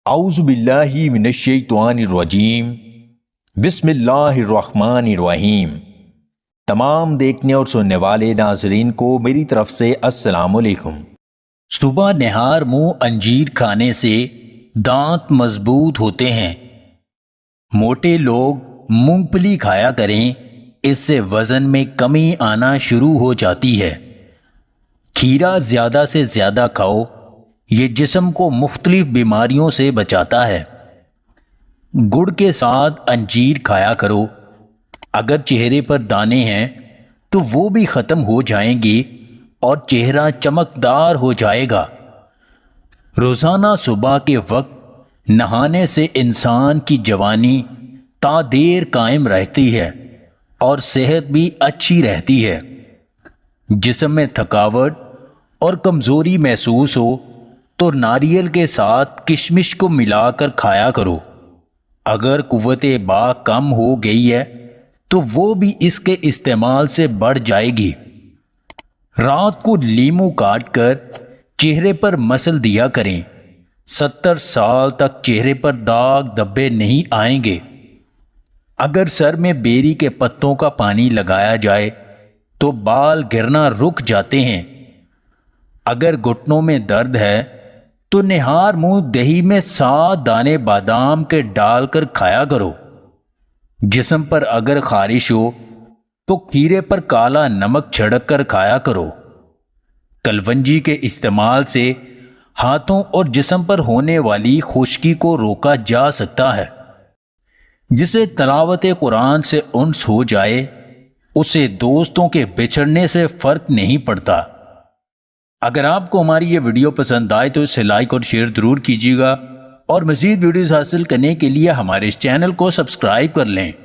اعوذ باللہ من الشیطان الرجیم بسم اللہ الرحمن الرحیم۔ تمام دیکھنے اور سننے والے ناظرین کو میری طرف سے السلام علیکم۔ صبح نہار منہ انجیر کھانے سے دانت مضبوط ہوتے ہیں۔ موٹے لوگ مونگ پھلی کھایا کریں، اس سے وزن میں کمی آنا شروع ہو جاتی ہے۔ کھیرا زیادہ سے زیادہ کھاؤ، یہ جسم کو مختلف بیماریوں سے بچاتا ہے۔ گڑ کے ساتھ انجیر کھایا کرو، اگر چہرے پر دانے ہیں تو وہ بھی ختم ہو جائیں گے اور چہرہ چمکدار ہو جائے گا۔ روزانہ صبح کے وقت نہانے سے انسان کی جوانی تا دیر قائم رہتی ہے اور صحت بھی اچھی رہتی ہے۔ جسم میں تھکاوٹ اور کمزوری محسوس ہو تو ناریل کے ساتھ کشمش کو ملا کر کھایا کرو۔ اگر قوت باع کم ہو گئی ہے تو وہ بھی اس کے استعمال سے بڑھ جائے گی۔ رات کو لیموں کاٹ کر چہرے پر مسل دیا کریں، 70 سال تک چہرے پر داغ دھبے نہیں آئیں گے۔ اگر سر میں بیری کے پتوں کا پانی لگایا جائے تو بال گرنا رک جاتے ہیں۔ اگر گھٹنوں میں درد ہے تو نہار منہ دہی میں 7 دانے بادام کے ڈال کر کھایا کرو۔ جسم پر اگر خارش ہو تو کھیرے پر کالا نمک چھڑک کر کھایا کرو۔ کلونجی کے استعمال سے ہاتھوں اور جسم پر ہونے والی خشکی کو روکا جا سکتا ہے۔ جسے تلاوت قرآن سے انس ہو جائے اسے دوستوں کے بچھڑنے سے فرق نہیں پڑتا۔ اگر آپ کو ہماری یہ ویڈیو پسند آئے تو اسے لائک اور شیئر ضرور کیجیے گا، اور مزید ویڈیوز حاصل کرنے کے لیے ہمارے اس چینل کو سبسکرائب کر لیں۔